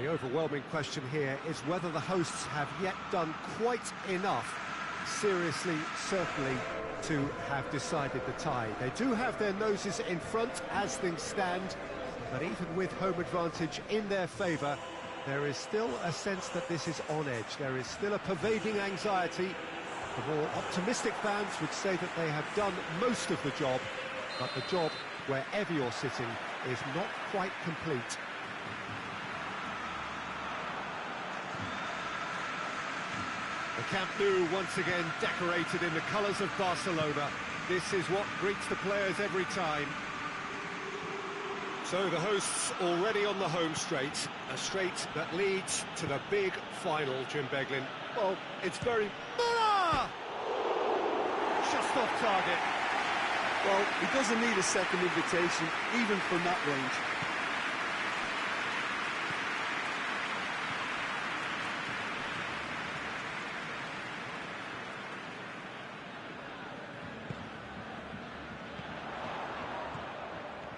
The overwhelming question here is whether the hosts have yet done quite enough, seriously, certainly, to have decided the tie. They do have their noses in front as things stand, but even with home advantage in their favour, there is still a sense that this is on edge. There is still a pervading anxiety. The more optimistic fans would say that they have done most of the job, but the job, wherever you're sitting, is not quite complete. The Camp Nou once again decorated in the colours of Barcelona. This is what greets the players every time. So the hosts already on the home straight, a straight that leads to the big final, Jim Beglin. Well, it's very... Just off target. Well, he doesn't need a second invitation, even from that range.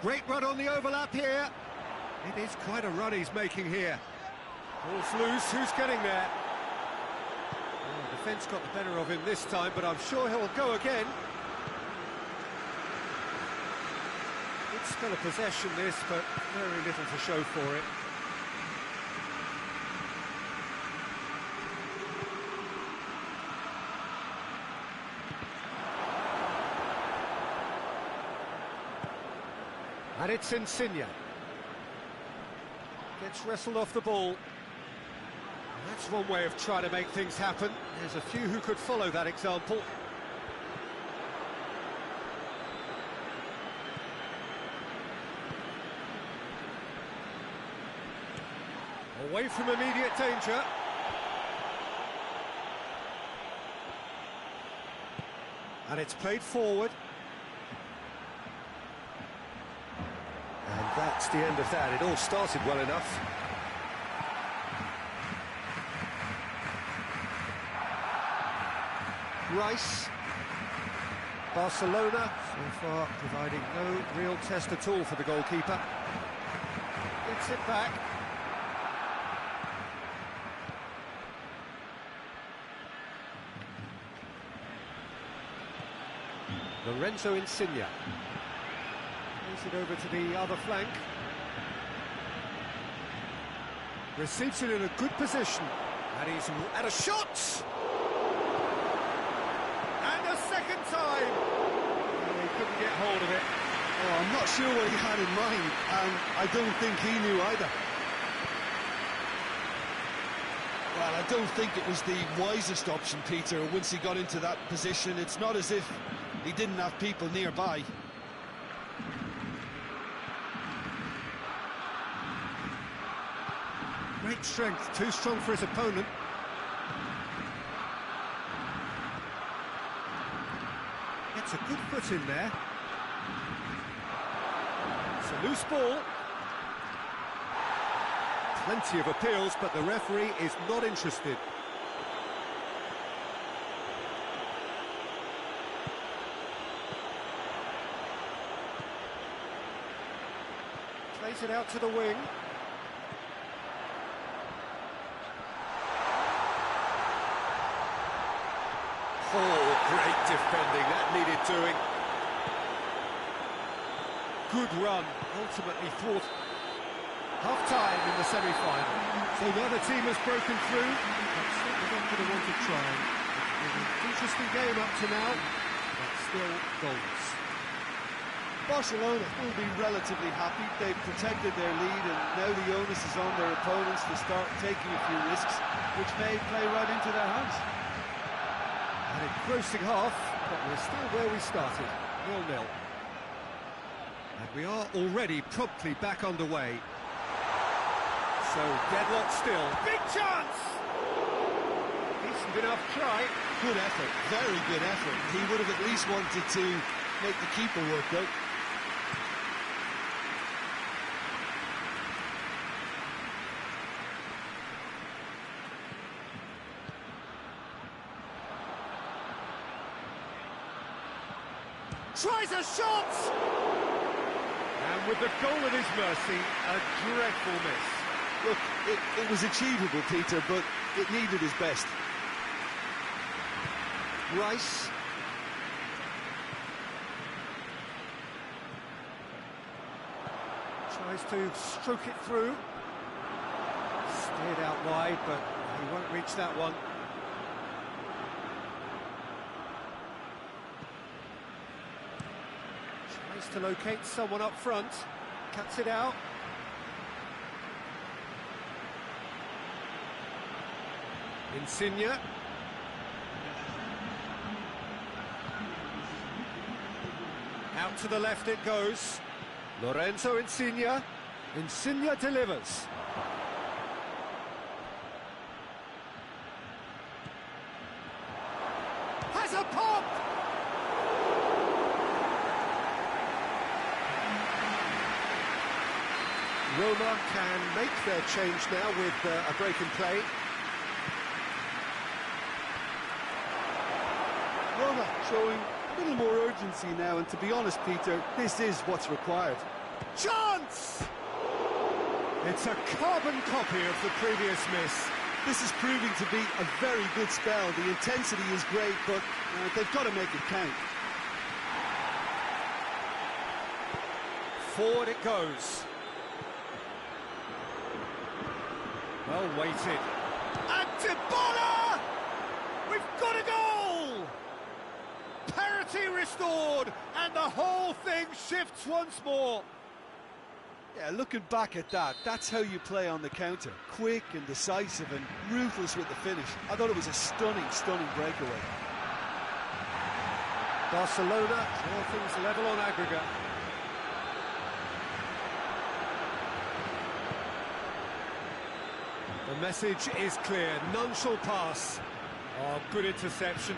Great run on the overlap here. It is quite a run he's making here. Ball's loose, who's getting there? Oh, the defence got the better of him this time, but I'm sure he'll go again. Good spell of possession this, but very little to show for it. And it's Insigne. Gets wrestled off the ball. And that's one way of trying to make things happen. There's a few who could follow that example. Away from immediate danger. And it's played forward. And that's the end of that. It all started well enough. Rice. Barcelona, so far providing no real test at all for the goalkeeper. Gets it back. Lorenzo Insigne. Plays it over to the other flank. Receives it in a good position. And he's at a shot! And a second time! Oh, he couldn't get hold of it. Oh, I'm not sure what he had in mind, and I don't think he knew either. Well, I don't think it was the wisest option, Peter, once he got into that position. It's not as if he didn't have people nearby. Great strength, too strong for his opponent. Gets a good foot in there. It's a loose ball. Plenty of appeals, but the referee is not interested. Plays it out to the wing. Oh, great defending, that needed doing. Good run, ultimately thwart. Half-time in the semi-final. So now the team has broken through, but certainly not going to want to try. It's been an interesting game up to now, but still goals. Barcelona will be relatively happy. They've protected their lead, and now the onus is on their opponents to start taking a few risks, which may play right into their hands. An engrossing half, but we're still where we started, 0-0. And we are already promptly back underway. So, deadlock still. Big chance! Decent enough try. Good effort, very good effort. He would have at least wanted to make the keeper work, though. Tries a shot! And with the goal at his mercy, a dreadful miss. Look, it was achievable, Peter, but it needed his best. Rice. Tries to stroke it through. Steered out wide, but he won't reach that one. Tries to locate someone up front. Cuts it out. Insigne. Out to the left it goes. Lorenzo Insigne. Insigne delivers. Has a pop! Roma can make their change now with a break in play. Roma showing a little more urgency now, and to be honest, Peter, this is what's required. Chance! It's a carbon copy of the previous miss. This is proving to be a very good spell. The intensity is great, but they've got to make it count. Forward it goes. Well weighted. And Dybala! We've got a goal! Parity restored, and the whole thing shifts once more. Yeah, looking back at that, that's how you play on the counter. Quick and decisive and ruthless with the finish. I thought it was a stunning, stunning breakaway. Barcelona draw things level on aggregate. The message is clear, none shall pass. Oh, good interception.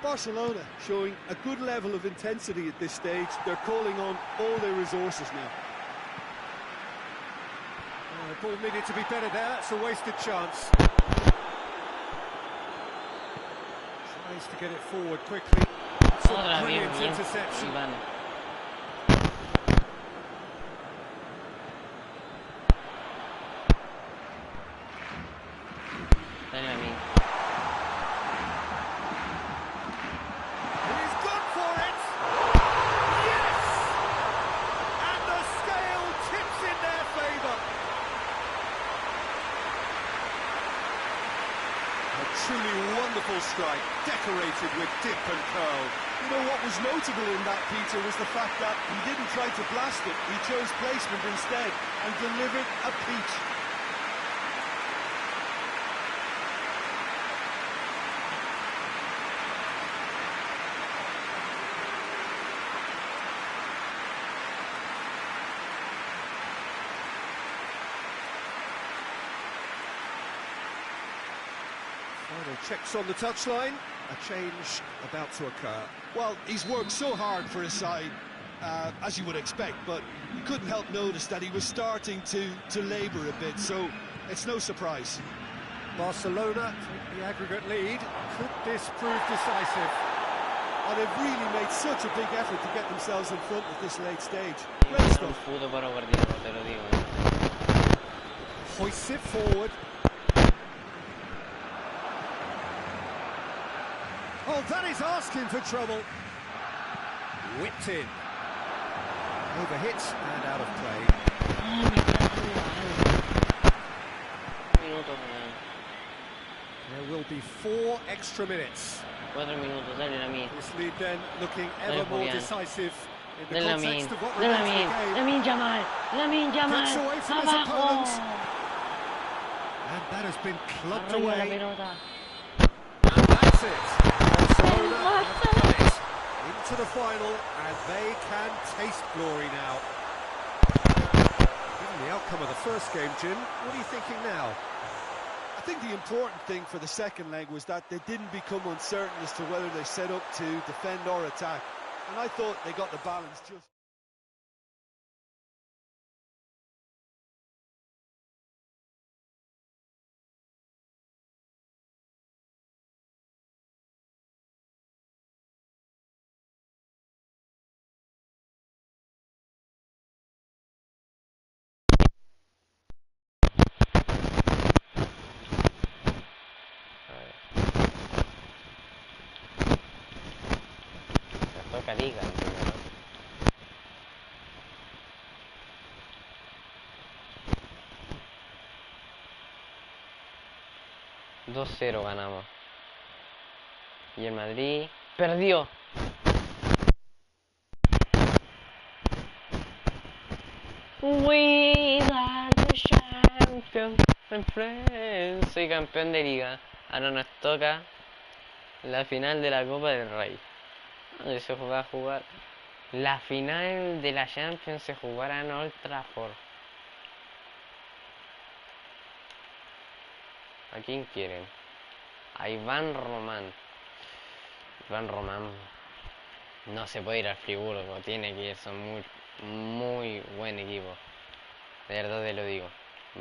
Barcelona showing a good level of intensity at this stage. They're calling on all their resources now. The ball needed to be better there, it's a wasted chance. Tries to get it forward quickly. It's a brilliant interception. Truly wonderful strike, decorated with dip and curl. You know what was notable in that, Peter, was the fact that he didn't try to blast it. He chose placement instead and delivered a peach. Final checks on the touchline. A change about to occur. Well, he's worked so hard for his side, as you would expect, but you couldn't help notice that he was starting to labour a bit, so it's no surprise. Barcelona take the aggregate lead. Could this prove decisive? Oh, they've really made such a big effort to get themselves in front at this late stage. Great stuff. Hoists it forward. Oh, that is asking for trouble. Whipped in. Overhit and out of play. There will be 4 extra minutes. 4 minutos, dale Lamine. This lead then looking ever more decisive in the Dale context Lamine. of what Dale remains of the Lamine. game. Lamine Yamal. Lamine Yamal. Gets away from his Abajo. opponents. And that has been clubbed Arriba la away. pelota. And that's it. Barcelona have done it. Into the final, and they can taste glory now. Given the outcome of the first game, Jim, what are you thinking now? I think the important thing for the second leg was that they didn't become uncertain as to whether they set up to defend or attack. And I thought they got the balance just... única liga. ¿No? 2-0 ganamos. Y el Madrid perdió. We are the champions, my friends. Soy campeón de liga. Ahora nos toca la final de la Copa del Rey. Donde se va a jugar. La final de la Champions se jugará en Old Trafford. ¿A quién quieren? A Iván Román. Iván Román no se puede ir al Friburgo, tiene que ir, son muy buen equipo. De verdad te lo digo.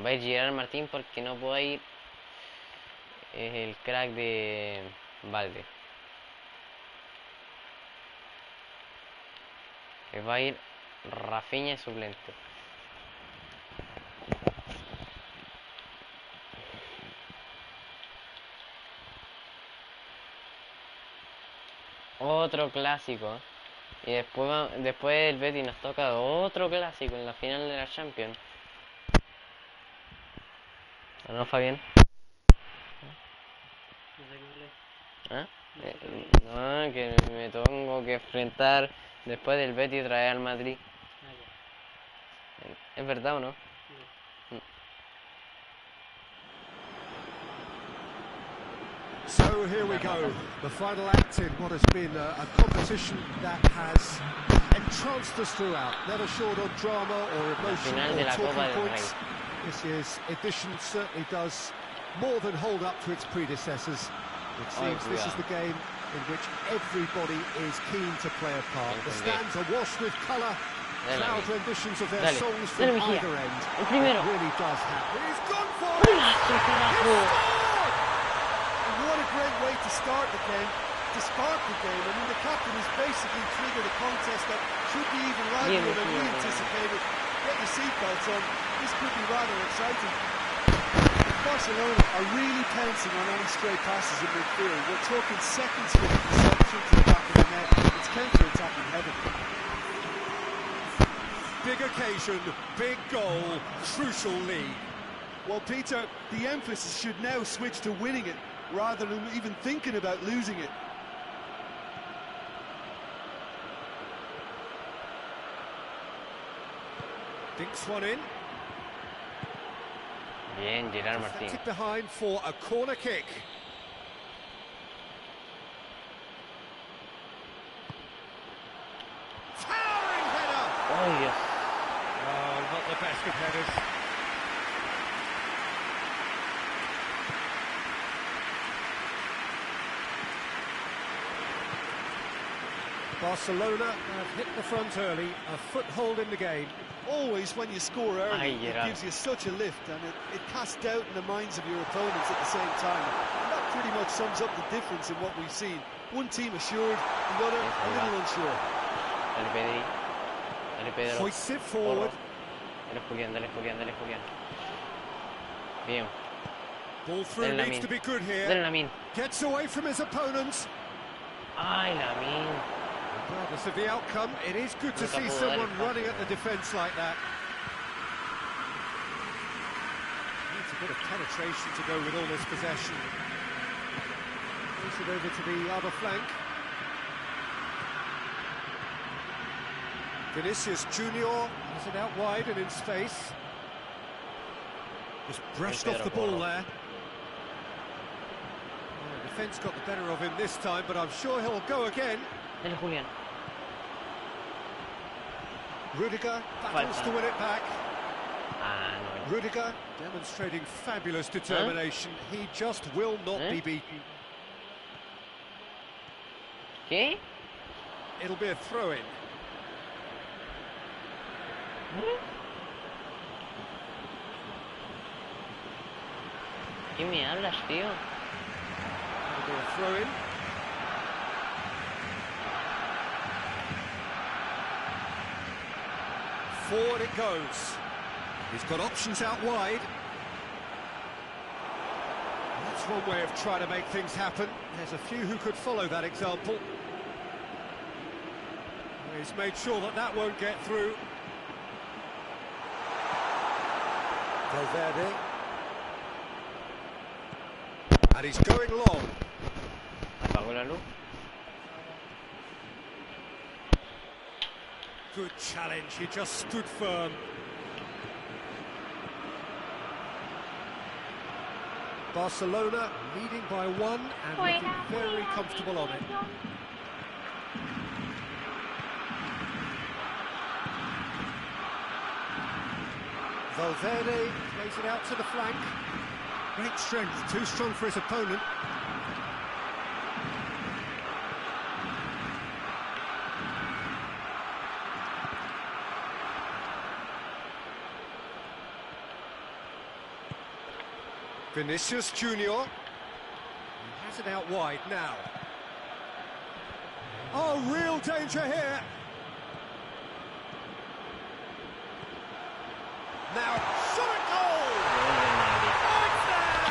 Va a ir Gerard Martín porque no puede ir. Es el crack de Valde. Va a ir Rafinha suplente. Otro clásico. Y después el Betis nos toca otro clásico en la final de la Champions. ¿No, Fabián? ¿Ah? No, que me tengo que enfrentar después del Betis traer al Madrid. ¿Es verdad o no? So here we go, the final act in what has been a competition that has entranced us throughout, never short on drama or emotion or talking points. This year's edition certainly does more than hold up to its predecessors. It seems this is the game in which everybody is keen to play a part. The stands are washed with colour, loud renditions of their songs from either end. It really does happen. He's gone for it! What a great way to start the game, to spark the game. I mean, the captain has basically triggered a contest that should be even livelier than we anticipated. Get your seatbelts on, this could be rather exciting. Barcelona are really pouncing on any stray passes in midfield. We're talking seconds for the reception to the back of the net. It's counter-attacking heaven. Big occasion, big goal, crucial lead. Well, Peter, the emphasis should now switch to winning it, rather than even thinking about losing it. Dinks one in. Bien, Gerard Martín. Behind for a corner kick. Towering header. Oh, yes. Oh, not the best of headers. Barcelona have hit the front early, a foothold in the game. Always when you score early, it gives you such a lift, and it casts doubt in the minds of your opponents at the same time. And that pretty much sums up the difference in what we've seen. One team assured, the other a little unsure. Dale, Pedro. Hoists it forward. Dale, Julián. Bien. Ball through needs to be good here. Dale, Lamin. Gets away from his opponents. Ay, Lamin. Regardless of the outcome, it is good to see someone running at the defence like that. Needs a bit of penetration to go with all this possession. Push it over to the other flank. Vinicius Junior has it out wide and in space. Just brushed off the ball there. The defence got the better of him this time, but I'm sure he'll go again. Dale, Julián. Rudiger battles to win it back. No. Rudiger demonstrating fabulous determination. He just will not be beaten. ¿Qué? It'll be a throw-in. ¿Qué me hablas, tío? It'll be a throw-in. Forward it goes. He's got options out wide. That's one way of trying to make things happen. There's a few who could follow that example. He's made sure that that won't get through. Valverde. And he's going long. Apagó la luz. Good challenge, he just stood firm. Barcelona leading by 1 and looking very comfortable on it. Valverde plays it out to the flank. Great strength, too strong for his opponent. Vinicius Junior. He has it out wide now. Oh, real danger here. Now, shot at goal! Oh, it's there!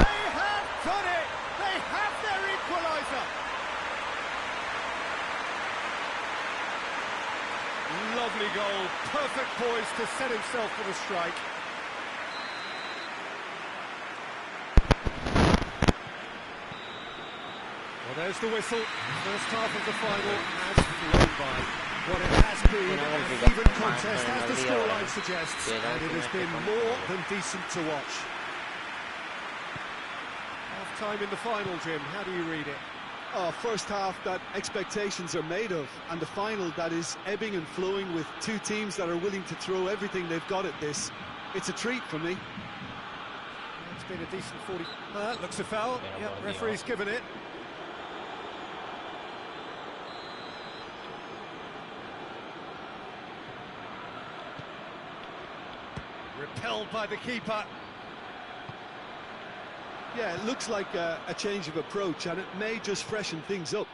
They have done it! They have their equaliser! Lovely goal, perfect poise to set himself for the strike. Well, there's the whistle. First half of the final has flown by. What it has been an even contest, as the scoreline suggests, and it has been more than decent to watch. Half-time in the final, Jim. How do you read it? Oh, first half that expectations are made of, and the final that is ebbing and flowing with two teams that are willing to throw everything they've got at this. It's a treat for me. It's been a decent 40... looks a foul. Yep, referee's given it. Repelled by the keeper. Yeah, it looks like a change of approach, and it may just freshen things up.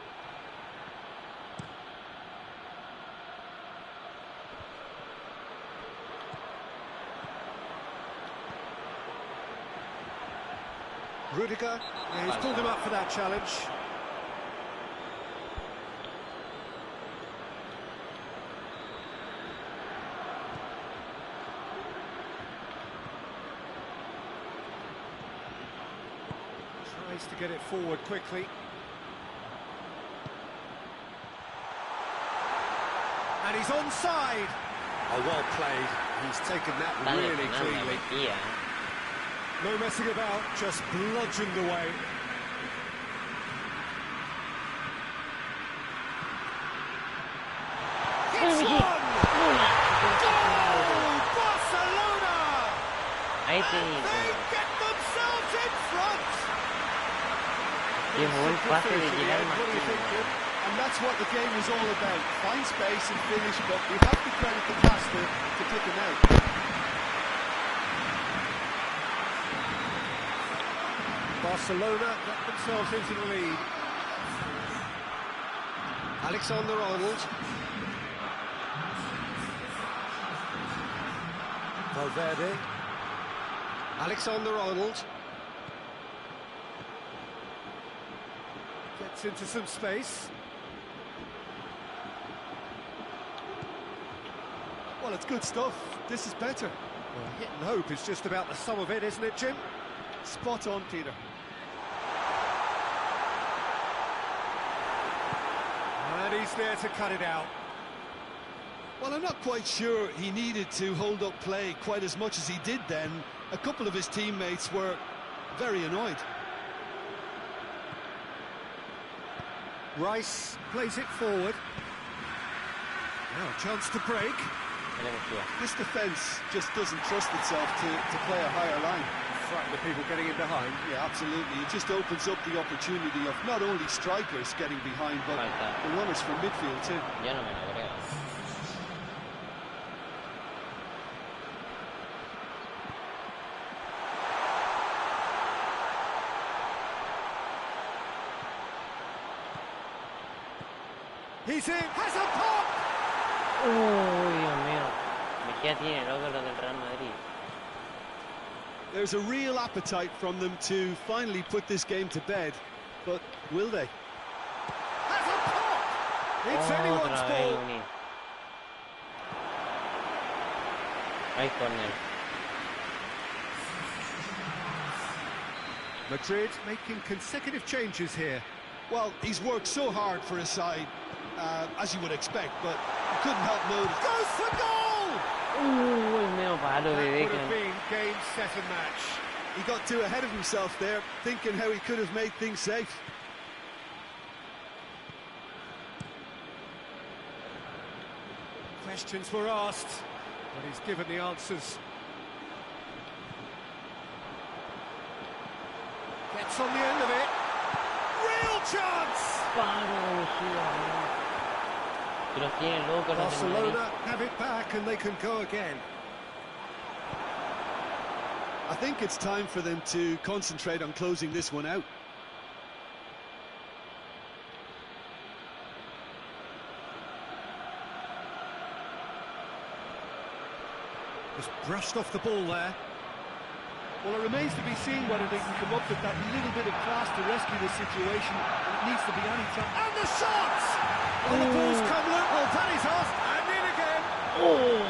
Rudiger, yeah, he's pulled him up for that challenge. Tries to get it forward quickly. And he's onside. Oh, well played. He's taken that really cleanly. No messing about, just bludgeoned away. It's one! Goal! Barcelona! And they get themselves in front! What do you think, Jim? And that's what the game was all about. Find space and finish, but we have to credit the master for picking out. Barcelona get themselves into the lead. Alexander-Arnold. Valverde. Alexander-Arnold. Gets into some space. Well, it's good stuff. This is better. Well, hit and hope is just about the sum of it, isn't it, Jim? Spot on, Peter. And he's there to cut it out. Well, I'm not quite sure he needed to hold up play quite as much as he did then. A couple of his teammates were very annoyed. Rice plays it forward. Now, chance to break. This defence just doesn't trust itself to play a higher line. Frighten the people getting in behind. Yeah, absolutely. It just opens up the opportunity of not only strikers getting behind, but the runners from midfield too. Yo no me lo creo. He's in, has a pop! Uy, Dios mío. Mejía tiene loco lo del Real Madrid. There's a real appetite from them to finally put this game to bed, but will they? Has a pop! It's anyone's Otra vez ball. Lunin. Hay corner. Madrid making consecutive changes here. Well, he's worked so hard for his side, as you would expect, but you couldn't help notice. Goes for goal! El medio palo de That would have Declan. been game, set and match. He got too ahead of himself there, thinking how he could have made things safe. Questions were asked, but he's given the answers. Gets on the end of it. Real chance! Palo de Mejía. Que los tiene locos los del Madrid. Barcelona have it back and they can go again. I think it's time for them to concentrate on closing this one out. Just brushed off the ball there. Well, it remains to be seen whether they can come up with that little bit of class to rescue the situation. It needs to be any time. And the shot! Well, the ball's come loose. Well, that is off and in again. Oh.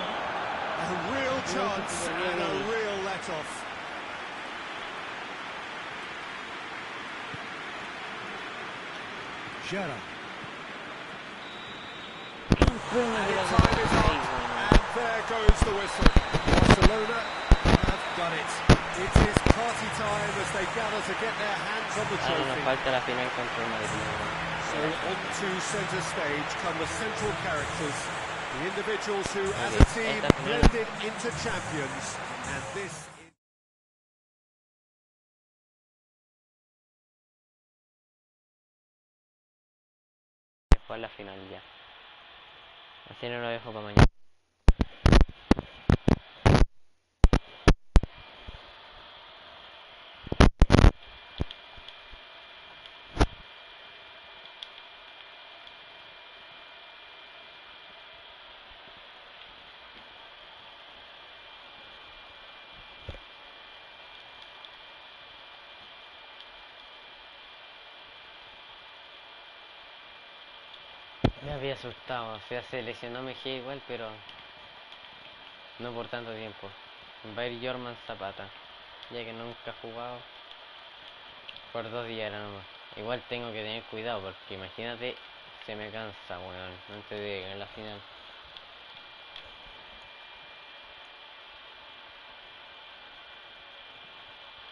A real chance and a real let-off. Gerrard. Campeones de la Time is up, and there goes the whistle. Barcelona have done it. It is party time as they gather to get their hands on the Ahora nos trophy. falta la final contra el Madrid. So onto centre stage come the central characters, the individuals who, as a team, blended into champions. And this is... Después la final ya. Así no lo dejo para mañana. Me había asustado, o sea, se lesionó Mejía igual, pero no por tanto tiempo. Va a ir Jorman Zapata, ya que nunca ha jugado. Por 2 días era nomás. Igual tengo que tener cuidado porque imagínate, se me cansa, weón, antes de llegar a la final.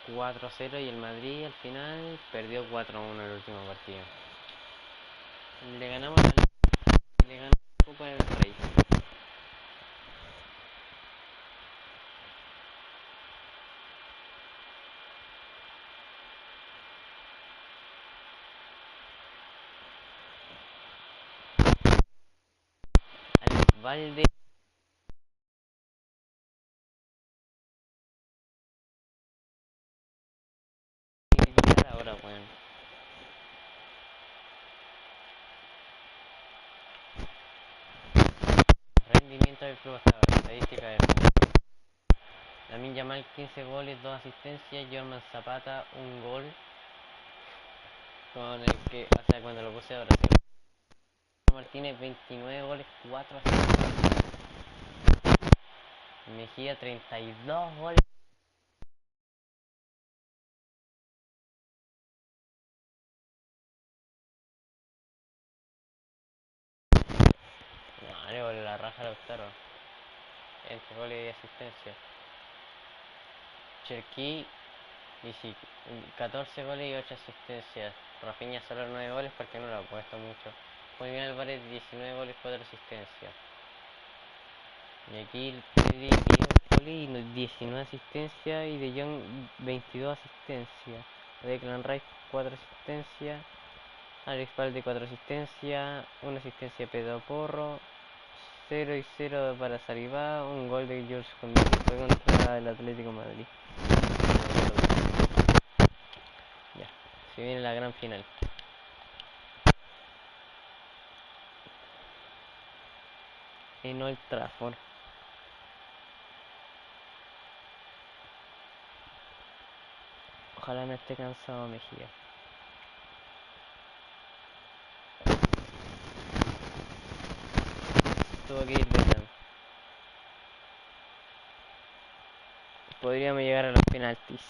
...4-0 y el Madrid al final perdió 4-1 el último partido. Le ganamos la Liga y le ganamos la Copa del Rey. Alex Valde. Ahora, weón. Rendimiento del club hasta ahora, estadística del club. Lamine Yamal 15 goles, 2 asistencias, Jorman Zapata 1 gol. Con el que, o sea, cuando lo puse ahora sí. Martínez 29 goles, 4 asistencias. Mejía 32 goles. No, le voló la raja a Lautaro. Entre goles y asistencia. Cherki 14 goles y 8 asistencias. Rafinha solo 9 goles porque no lo ha puesto mucho. Julián Álvarez 19 goles, 4 asistencias. Y aquí el Pedri 10 goles y 19 asistencias. Y De Jong 22 asistencias. Declan Rice 4 asistencias. Alex Valde 4 asistencias. 1 asistencia a Pedro Porro. 0 y 0 para Saribá. Un gol de George Condé que fue contra el Atlético de Madrid. Ya, se viene la gran final. En Old Trafford. Ojalá no esté cansado Mejía. tuvo que ir Beckham. Podríamos llegar a los penaltis.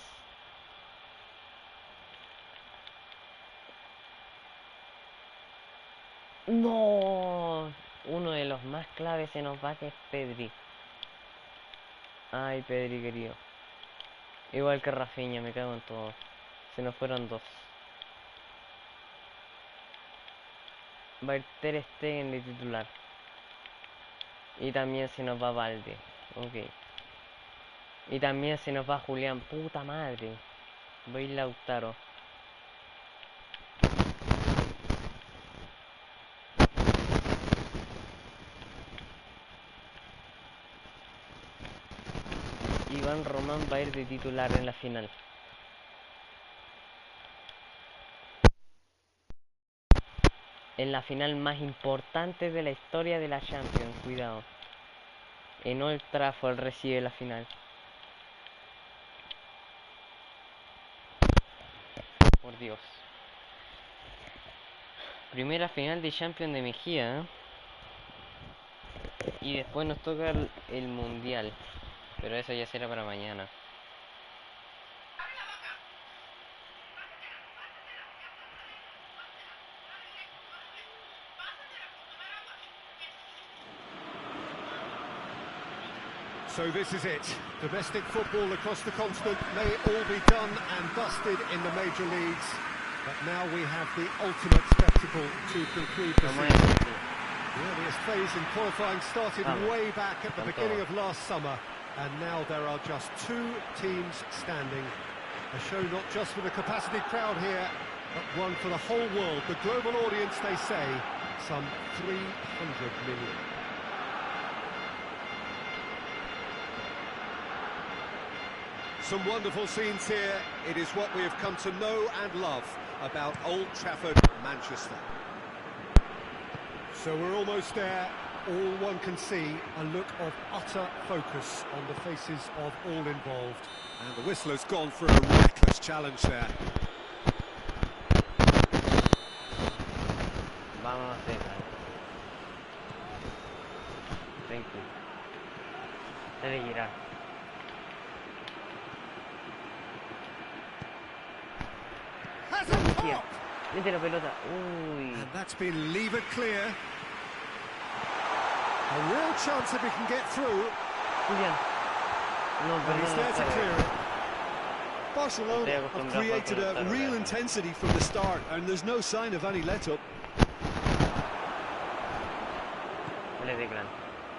No, uno de los más claves se nos va, que es Pedri. Ay, Pedri querido. Igual que Rafinha, me cago en todo. Se nos fueron dos. Va a ir Ter Stegen de titular. Y también se nos va Valde. Ok. Y también se nos va Julián. Puta madre. Va a ir Lautaro. Iván Román va a ir de titular en la final. En la final más importante de la historia de la Champions. Cuidado. En Old Trafford recibe la final. Por Dios. Primera final de Champions de Mejía, ¿eh? Y después nos toca el Mundial. Pero eso ya será para mañana. So this is it. Domestic football across the continent may all be done and dusted in the major leagues, but now we have the ultimate spectacle to conclude the season. The earliest phase in qualifying started way back at the beginning of last summer, and now there are just two teams standing. A show not just for the capacity crowd here, but one for the whole world. The global audience, they say, some 300 million. Some wonderful scenes here. It is what we have come to know and love about Old Trafford, Manchester. So we're almost there. All one can see, a look of utter focus on the faces of all involved. And the whistler's gone for a reckless challenge there. Vámonos, César. Thank you. Debe girar. Mete la pelota. Uy. And that's been levered clear. A real chance if he can get through. Julián. No, And he's there to clear it. Barcelona have created a real intensity from the start, and there's no sign of any let-up.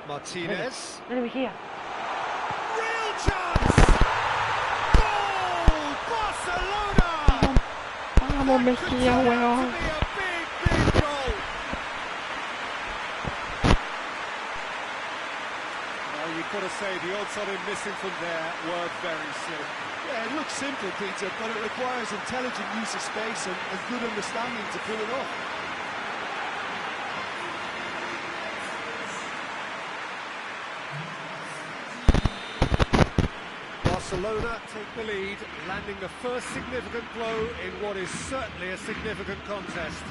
Martinez. Dale, Mejía. Real chance! Goal! Barcelona! Vamos, Mejía, weón. To be a big, big goal. Well, you've got to say the odds on him missing from there were very slim. Yeah, it looks simple, Peter, but it requires intelligent use of space and good understanding to pull it off. Barcelona take the lead, landing the first significant blow in what is certainly a significant contest.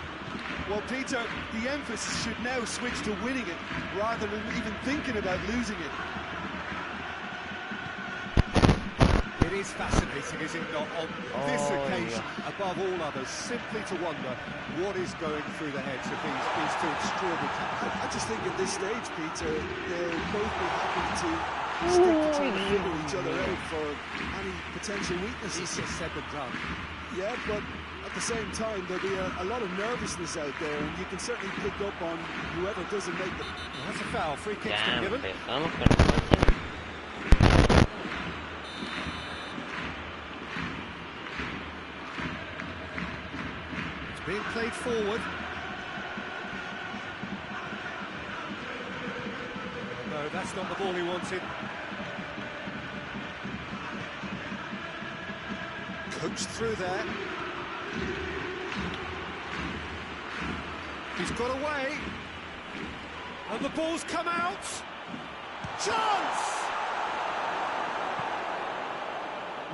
Well, Peter, the emphasis should now switch to winning it, rather than even thinking about losing it. It is fascinating, is it not, on this occasion, above all others, simply to wonder what is going through the heads of these two extraordinary players. I just think at this stage, Peter, they'll both be happy to stick to trying to figure each other out for any potential weaknesses. It's a second run. Yeah, but at the same time, there'll be a lot of nervousness out there, and you can certainly pick up on whoever doesn't make it. Well, that's a foul. Free kick's been given. Empezamos con el coche. It's being played forward. No, that's not the ball he wanted. Coached through there. He's got away. And the ball's come out. Chance!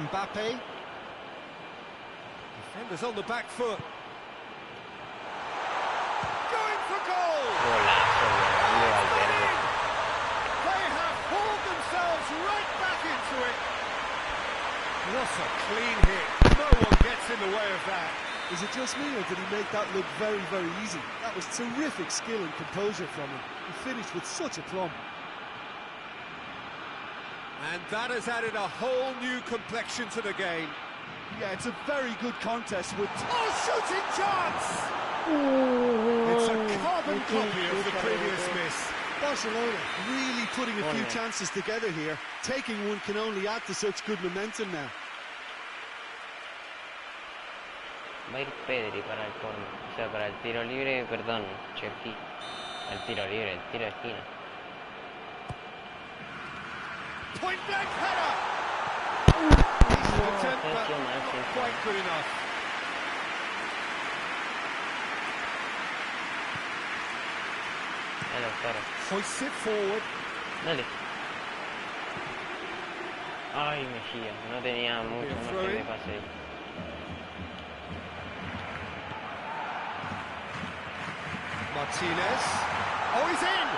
Mbappe. Defenders on the back foot. Going for goal! Golazo, weón, de Valverde. What a clean hit. No one gets in the way of that. Is it just me, or did he make that look very, very easy? That was terrific skill and composure from him. He finished with such aplomb. And that has added a whole new complexion to the game. Yeah, it's a very good contest with... Oh, shooting chance! It's a carbon copy of the previous miss. Barcelona really putting a few chances together here. Taking one can only add to such good momentum now. Va a ir Pedri para el córner, o sea, para el tiro libre, perdón, Cherki. El tiro libre, el tiro de esquina. Point blank header! Attempt, but not quite good enough. Dale, Oscar. Hoists it forward. Dale. Ay, Mejía, no tenía mucho margen de pase. Martinez. Oh, he's in!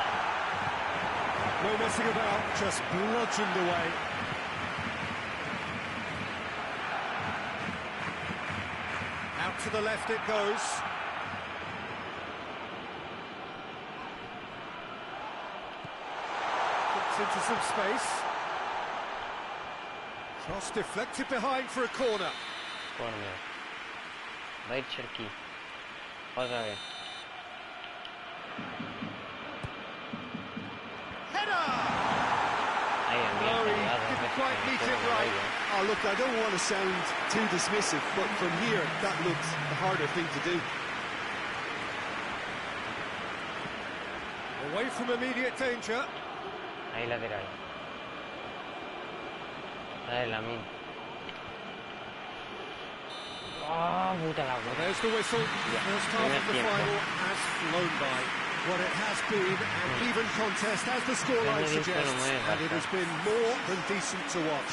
No messing about, just bludgeoned away. Out to the left it goes. Gets into some space. Cross deflected behind for a corner. Corner. Va a ir Cherki. Otra vez. Header! Ahí envía. Didn't quite meet it right. Oh, look, I don't want to sound too dismissive, but from here, that looks the harder thing to do. Away from immediate danger. Ahí lateral. Dale, Lamin. Ah, puta la Well, there's the whistle. First half of the final has flown by. What it has been an even contest, as the scoreline suggests, and it has been more than decent to watch.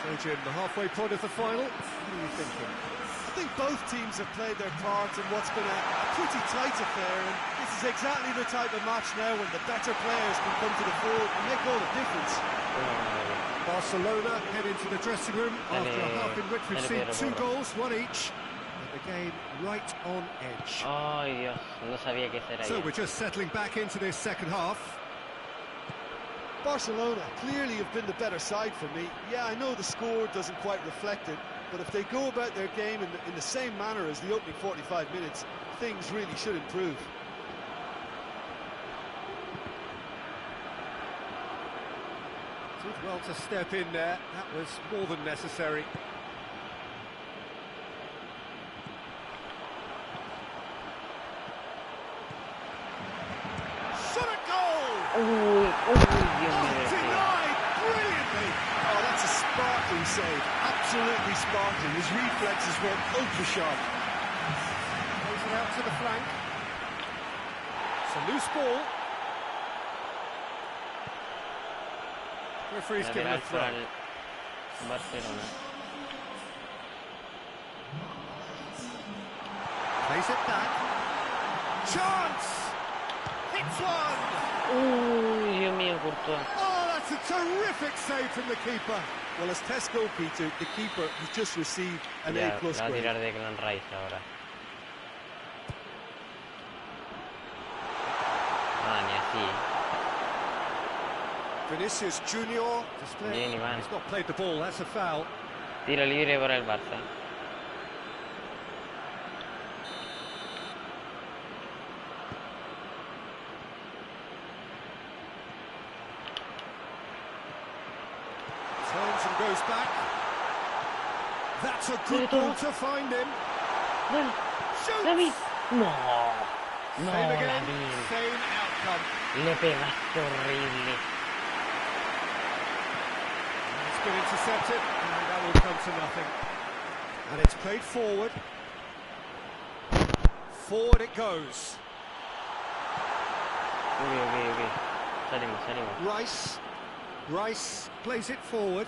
So, Jim, the halfway point of the final, what are you thinking? I think both teams have played their part in what's been a pretty tight affair, and this is exactly the type of match now when the better players can come to the fore and make all the difference. Barcelona head into the dressing room after a half in which we've seen 2 goals, 1 each. And the game right on edge. Ay, Dios, no sabía que era So ahí. we're just settling back into this second half. Barcelona clearly have been the better side for me. Yeah, I know the score doesn't quite reflect it, but if they go about their game in the same manner as the opening 45 minutes, things really should improve. Did well to step in there. That was more than necessary. Shot at goal! Dios mío. Denied brilliantly. Oh, that's a sparkling save. Absolutely sparkling. His reflexes were ultra sharp. Plays it out to the flank. It's a loose ball. Referee's given a Lateral throw. para el Barcelona. Plays it back. Chance! Hits one! Dios mío, Courtois. Oh, that's a terrific save from the keeper. Well, as test goalkeeper, the keeper has just received an Ya, A+ va a grade. tirar de Clan Rice ahora. Ah, ni así. Vinicius Junior Bien, Iván. He's not played the ball, that's a foul. Tiro libre para el Barça. Turns and goes back. That's a good ball to find him. Dale, Shoots! David. No. No, Same again, David. same outcome. Le pegaste horrible. It's been intercepted, and that will come to nothing. And it's played forward. Forward it goes. Ok. Salimos. Rice plays it forward.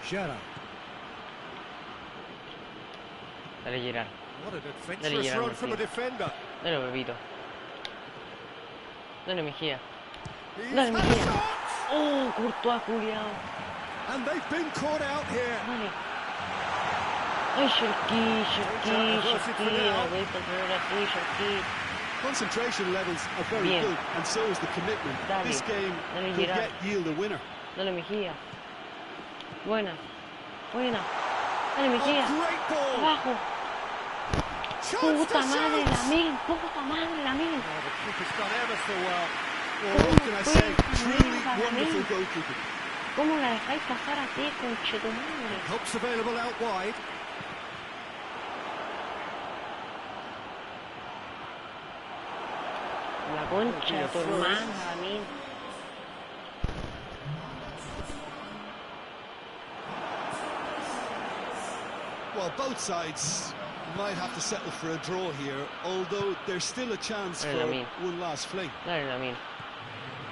Gerrard. Dale, Gerard. What an adventurous Gerrard, run from a Martín. defender. Dale, Pepito. Dale, Mejía. He's Dale, had a Mejía. shot! Oh, Courtois, culiao. And they've been caught out here. Vale. Ay, Sharky, Sharky, Sharky. A ver, controlar así, Sharky. Concentration levels are very Bien. good, and so is the commitment. Dale. This game Dale, could Gerard. yield a winner. Dale, Mejía. Buena. Buena. Dale, Mejía. Oh, great ball. Abajo. Chance Puta to madre, shoot. Lamin. Puta madre, Lamin. Oh, the keeper's done ever so well. Well, what can I say? Truly Mierda, wonderful Lamin. goalkeeping. ¿Cómo la dejáis pasar así, conchetumadre? Helps available out wide. La concha de tu hermana, Lamin. Well, both sides might have to settle for a draw here, although there's still a chance Dale, for Lamin. one last fling. Dale, Lamin.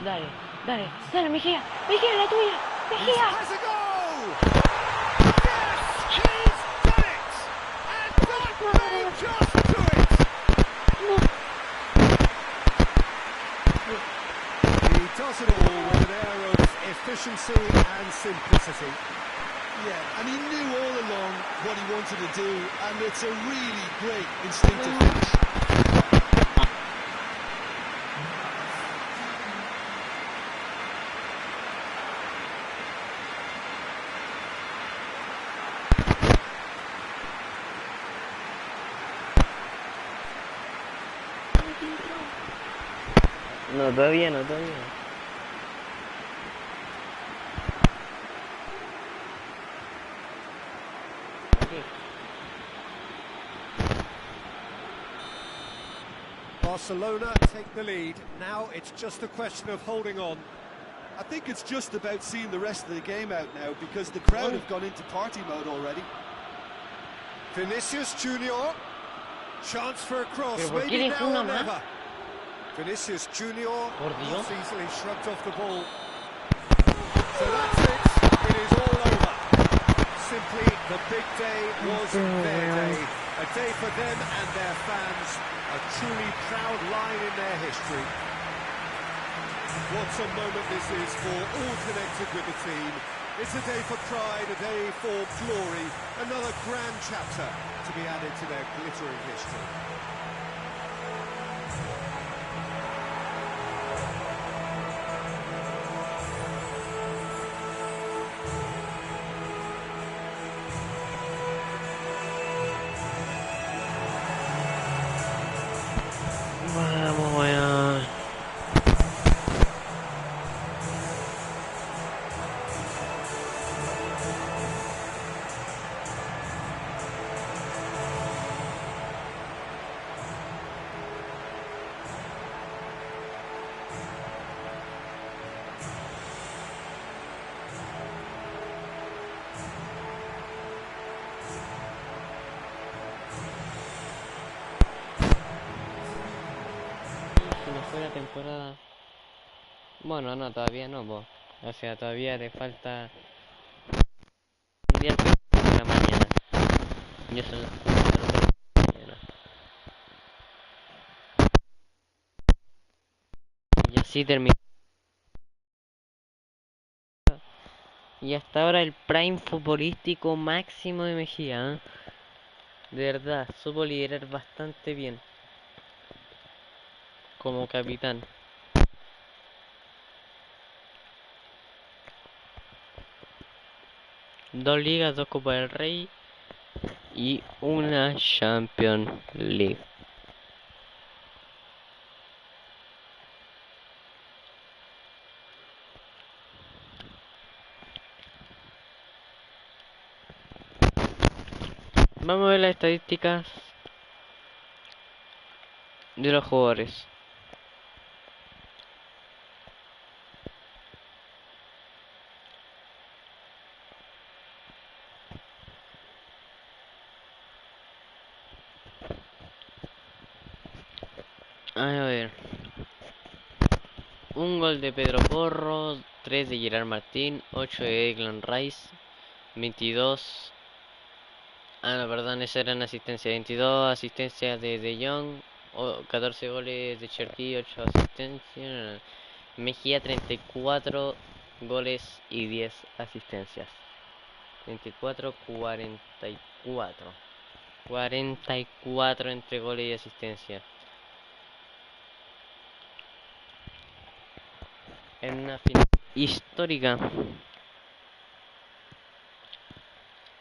Dale, dale, dale, Mejía. Mejía, la tuya. Mejía. Has a goal! Yes, he's done it! And that may just do it! He does it all with an air of efficiency and simplicity. Yeah, and he knew all along what he wanted to do, and it's a really great instinctive finish. No, todavía no, todavía. Barcelona take the lead. Now it's just a question of holding on. I think it's just about seeing the rest of the game out now, because the crowd have gone into party mode already. Vinicius Junior. Chance for a cross. Pero ¿por qué Maybe dejó now una or más? never. Vinicius Junior Por Dios. not easily shrugged off the ball. So that's it. It is all over. Simply, the big day was their day. A day for them and their fans. A truly proud line in their history. What a moment this is for all connected with the team. It's a day for pride, a day for glory. Another grand chapter to be added to their glittering history. Vamos, weón. Se nos fue la temporada. Bueno, no, todavía no, po. O sea, todavía le falta mundial para mañana. Y eso es mañana. Y así termina. Y hasta ahora el prime futbolístico máximo de Mejía, ¿eh? De verdad, supo liderar bastante bien como capitán. Dos ligas, dos Copas del Rey y una Champions League. Vamos a ver las estadísticas de los jugadores. A ver. Un gol de Pedro Porro, 3 de Gerard Martín, 8 de Declan Rice, 22. Ah, no, perdón, esa eran asistencias. 22 asistencias de Jong, 14 goles de Cherky, 8 asistencias. Mejía 34 goles y 10 asistencias. 34, 44. 44 entre goles y asistencias. En una final histórica.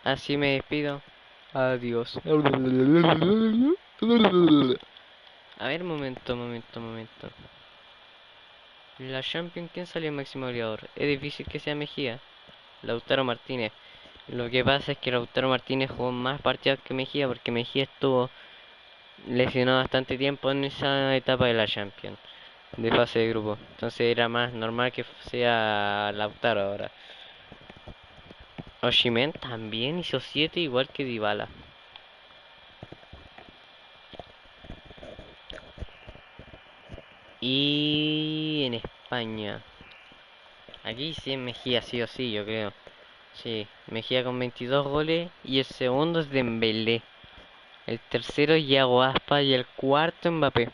Así me despido. Adiós. A ver, momento. La Champions, ¿quién salió máximo goleador? Es difícil que sea Mejía. Lautaro Martínez. Lo que pasa es que Lautaro Martínez jugó más partidos que Mejía, porque Mejía estuvo lesionado bastante tiempo en esa etapa de la Champions, de fase de grupo. Entonces era más normal que sea Lautaro ahora. Osimhen también hizo 7 igual que Dybala. Y en España, aquí sí es Mejía, sí o sí, yo creo. Sí, Mejía con 22 goles y el segundo es Dembélé. El tercero es Yago Aspas y el cuarto Mbappé.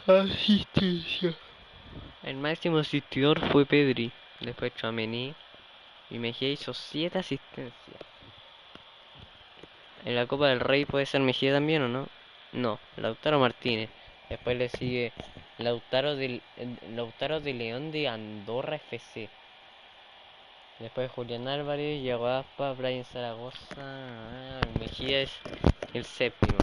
Asistencia. El máximo asistidor fue Pedri, después Tchouaméni y Mejía hizo 7 asistencias. En la Copa del Rey puede ser Mejía también, ¿o no? No, Lautaro Martínez. Después le sigue Lautaro de León de Andorra FC. Después Julián Álvarez, Yago Aspas, Brian Zaragoza. Mejía es el séptimo.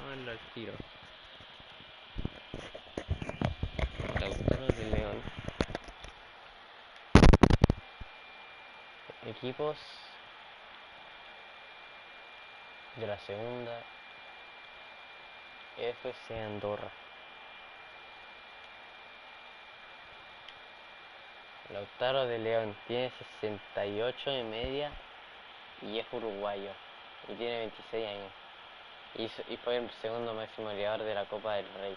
Vamos al tiro. Lautaro de León. Equipos de la segunda FC Andorra. Lautaro de León tiene 68 de media y es uruguayo y tiene 26 años y fue el segundo máximo goleador de la Copa del Rey.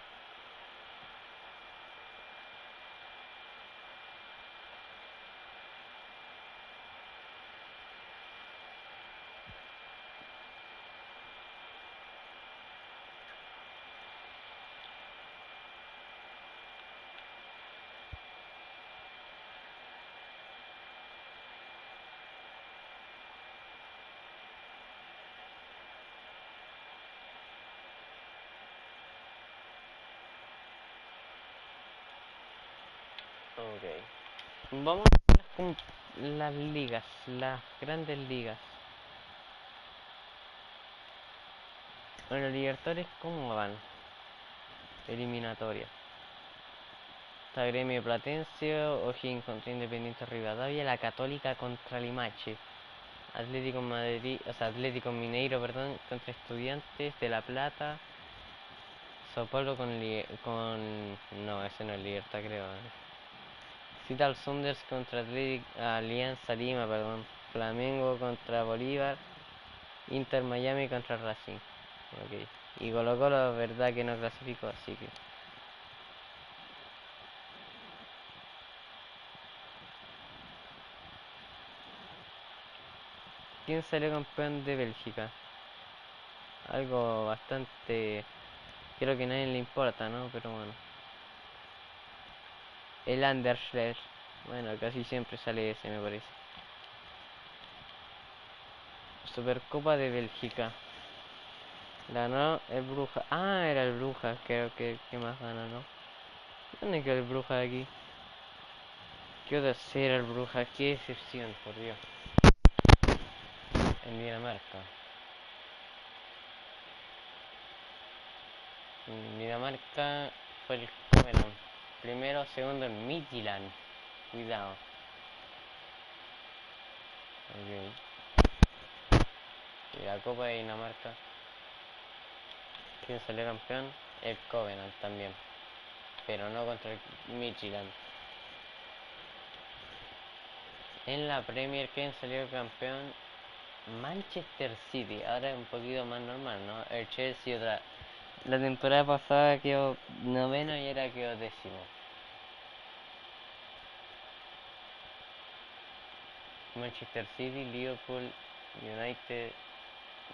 Ok. Vamos con las ligas, las grandes ligas. Bueno, Libertadores, ¿cómo van? Eliminatoria. Está Gremio Platense, O'Higgins contra Independiente Rivadavia, la Católica contra Limache, Atlético Madrid, o sea, Atlético Mineiro, perdón, contra Estudiantes de La Plata, Sao Paulo no, ese no es Libertad, creo. Seattle Sounders contra Alianza Lima, perdón. Flamengo contra Bolívar. Inter Miami contra Racing. Ok. Y Colo Colo, verdad que no clasificó, así que. ¿Quién salió campeón de Bélgica? Algo bastante. Creo que a nadie le importa, ¿no? Pero bueno. El Anderlecht. Bueno, casi siempre sale ese, me parece. Supercopa de Bélgica. Ganó el Bruja. Ah, era el Bruja. Creo que el que más gana, ¿no? ¿Dónde quedó el Bruja aquí? ¿Qué otra era el Bruja? Qué decepción, por Dios. En Dinamarca. En Dinamarca fue el Cameron. Primero, segundo en Midtjylland. Cuidado. Ok. Y la Copa de Dinamarca. ¿Quién salió campeón? El Covenant también. Pero no contra el Midtjylland. En la Premier, ¿quién salió campeón? Manchester City. Ahora es un poquito más normal, ¿no? El Chelsea otra. La temporada pasada quedó noveno y ahora quedó décimo. Manchester City, Liverpool, United,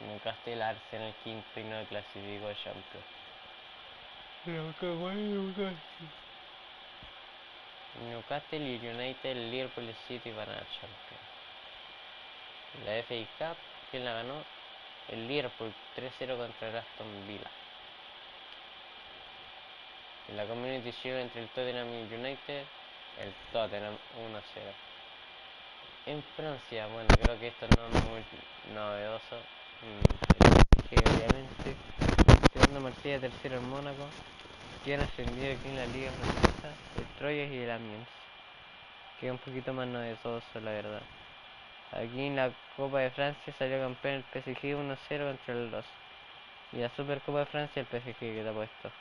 Newcastle, Arsenal quinto y no clasificó a Champions. Pero qué bueno Newcastle. Newcastle y United, el Liverpool y City van a Champions. La FA Cup, ¿quién la ganó? El Liverpool 3-0 contra el Aston Villa. En la Community Shield entre el Tottenham y United, el Tottenham 1-0. En Francia, bueno, creo que esto no es muy novedoso. Obviamente, segundo Marsella, tercero el Mónaco, que han ascendido aquí en la Liga Francesa, el Troyes y el Amiens, que es un poquito más novedoso, la verdad. Aquí en la Copa de Francia salió campeón el PSG 1-0 contra el 2. Y la Supercopa de Francia el PSG que te ha puesto.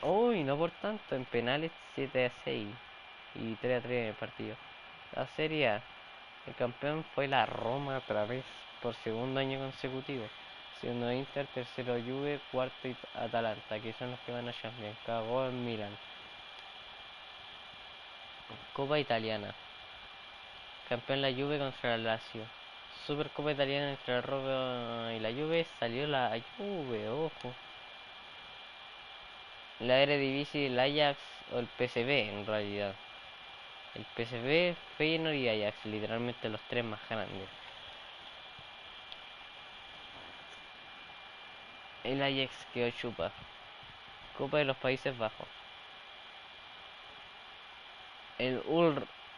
Uy, no por tanto, en penales 7-6 y 3-3 en el partido. La Serie A, el campeón fue la Roma otra vez, por segundo año consecutivo. Segundo Inter, tercero Juve, cuarto Atalanta, que son los que van a Champions. Cagó en Milan. Copa Italiana. Campeón la Juve contra la Lazio. Supercopa Italiana entre la Roma y la Juve. Salió la Juve, ojo. La Eredivisie, el Ajax o el PSV en realidad. El PSV, Feyenoord y Ajax, literalmente los tres más grandes. El Ajax quedó chupa. Copa de los Países Bajos. El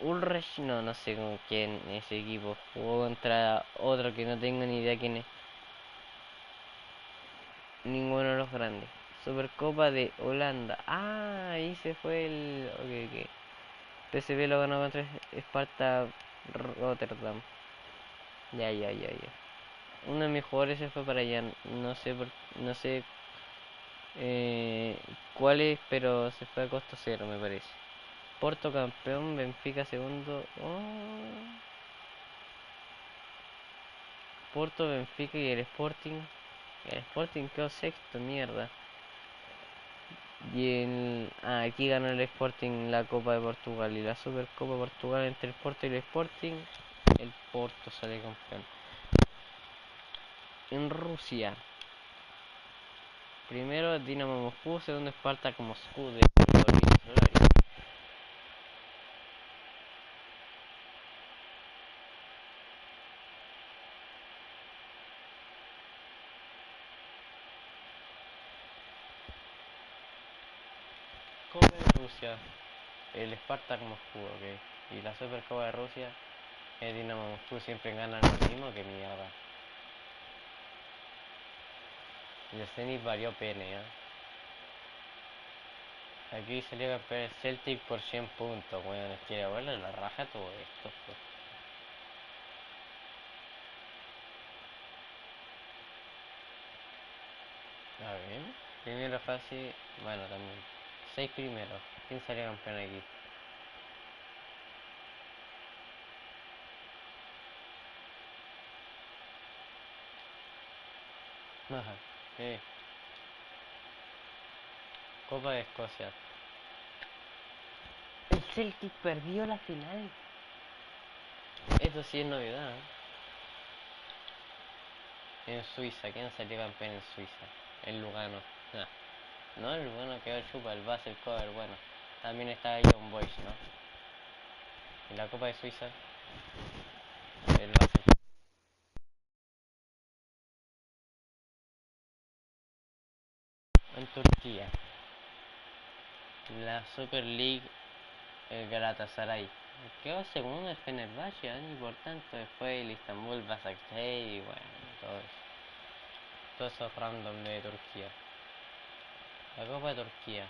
Ulrich, no sé con quién ese equipo. Jugó contra otro que no tengo ni idea quién es. Ninguno de los grandes. Supercopa de Holanda. Ah, ahí se fue el... Ok. PSV lo ganó contra Sparta Rotterdam. Ya. Uno de mis jugadores se fue para allá. No sé cuál es, pero se fue a costo cero, me parece. Porto campeón, Benfica segundo. Porto, Benfica y el Sporting. El Sporting quedó sexto, mierda. Y aquí ganó el Sporting la Copa de Portugal y la Supercopa de Portugal entre el Porto y el Sporting. El Porto sale campeón. En Rusia, primero Dinamo Moscú, segundo Spartak Moscú de Solari. Copa de Rusia, el Spartak Moscú, ok. Y la Supercopa de Rusia, el Dinamo Moscú siempre ganan lo mismo, que mierda. Y el Zenit varió pene, Aquí salió campeón el Celtic por 100 puntos, weón. Quiere verle la raja todo esto, pues. A ver, primera fase, bueno, también. 6 primeros. ¿Quién salió campeón aquí? Ajá, Copa de Escocia. El Celtic perdió la final. Esto sí es novedad, En Suiza, ¿quién salió campeón en Suiza? El Lugano. No, el Lugano quedó chupa, el Basel Cover, bueno. También está John Boyce, ¿no? En la Copa de Suiza, el Basel. En Turquía, la Super League, el Galatasaray. Quedó segundo el Fenerbahce, y por tanto después el Istanbul Basaksehir y bueno, todo eso. Todos esos random de Turquía. La Copa de Turquía.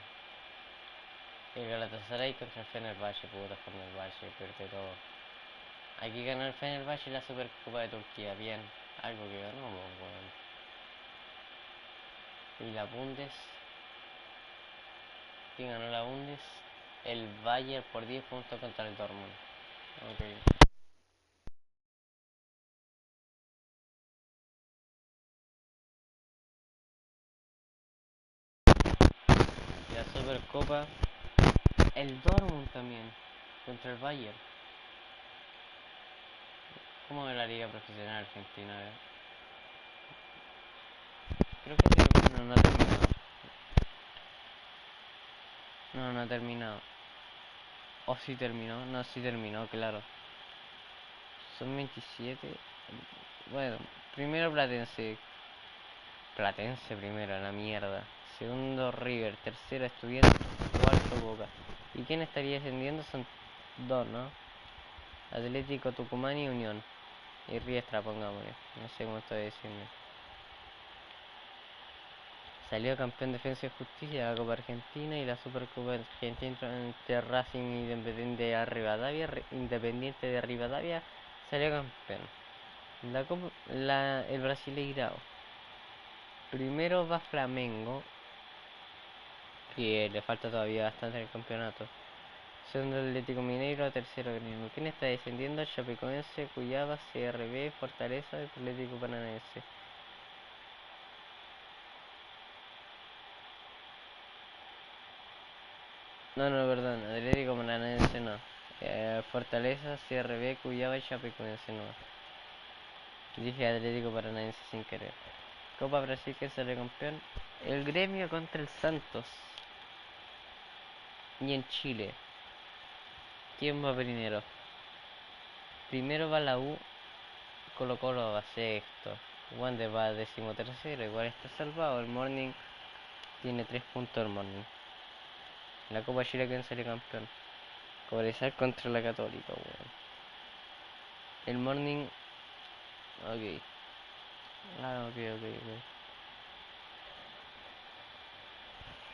El Galatasaray contra el Fenerbahce, puta Fenerbahce, pierde todo. Aquí ganó el Fenerbahce la Supercopa de Turquía, bien. Algo que ganó, bueno. Y la Bundes. ¿Quién ganó la Bundes? El Bayern por 10 puntos contra el Dortmund. Okay. Y la Supercopa, el Dortmund también, contra el Bayern. ¿Cómo ve la liga profesional argentina? Creo que sí, no, no ha terminado. No, no ha terminado. ¿O sí terminó? No, sí terminó, claro. Son 27. Bueno, primero Platense. Platense primero, la mierda. Segundo River, tercero Estudiantes, cuarto Boca. ¿Y quién estaría descendiendo? Son dos, ¿no? Atlético Tucumán y Unión. Y Riestra, pongámosle. No sé cómo estoy diciendo. Salió campeón Defensa y Justicia de la Copa Argentina y la Supercopa Argentina entre Racing y Independiente de Rivadavia salió campeón. El Brasileirao. Primero va Flamengo, que le falta todavía bastante en el campeonato. Segundo Atlético Mineiro, tercero Grêmio. ¿Quién está descendiendo? Chapecoense, Cuyaba, CRB, Fortaleza y Atlético Paranaense. No, perdón, Atlético Paranaense no. Fortaleza, CRB, Cuyaba y Chapecoense no. Dije Atlético Paranaense sin querer. Copa Brasil, que sale campeón. El Gremio contra el Santos. Y en Chile, ¿quién va primero? Primero va la U, Colo Colo va sexto, Wander va 13º, igual está salvado. El Morning tiene 3 puntos el Morning. En la Copa Chile, ¿quién sale campeón? Cobresal contra la Católica, weón. El Morning. Ok. Ok.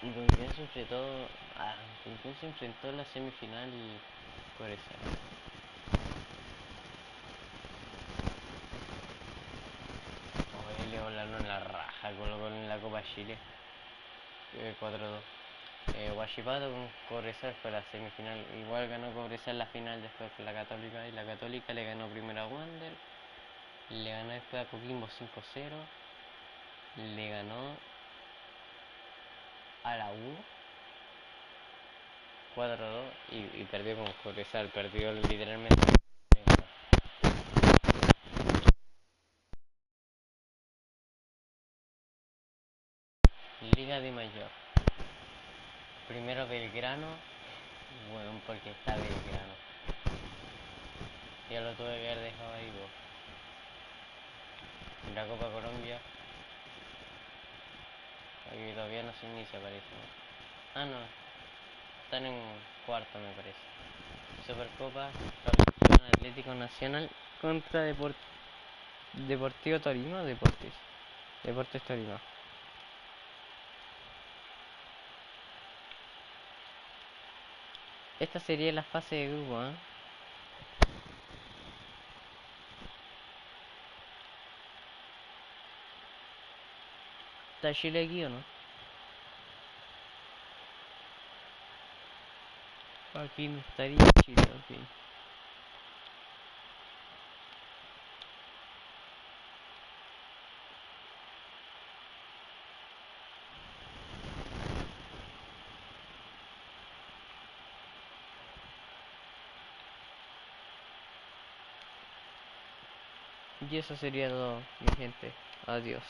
¿Y con quién se enfrentó? ¿Con quién se enfrentó en la semifinal Cobresal? Le volaron la raja con en la Copa Chile. 4-2. Huachipato con Cobresal fue la semifinal. Igual ganó Cobresal la final después con la Católica. Y la Católica le ganó primero a Wander. Le ganó después a Coquimbo 5-0. Le ganó a la U 4-2 y perdió con Cobresal. Perdió literalmente. Liga de Mayor. Primero Belgrano. Bueno, porque está Belgrano. Ya lo tuve que haber dejado ahí, vos. La Copa Colombia. Aquí todavía no se inicia, parece. No. Están en cuarto, me parece. Supercopa, campeón Atlético Nacional contra Deportivo Torino. Deportes Torino. Esta sería la fase de grupo, ¿eh? ¿Está Chile aquí o no? Aquí no estaría Chile, ok. Y eso sería todo, mi gente. Adiós.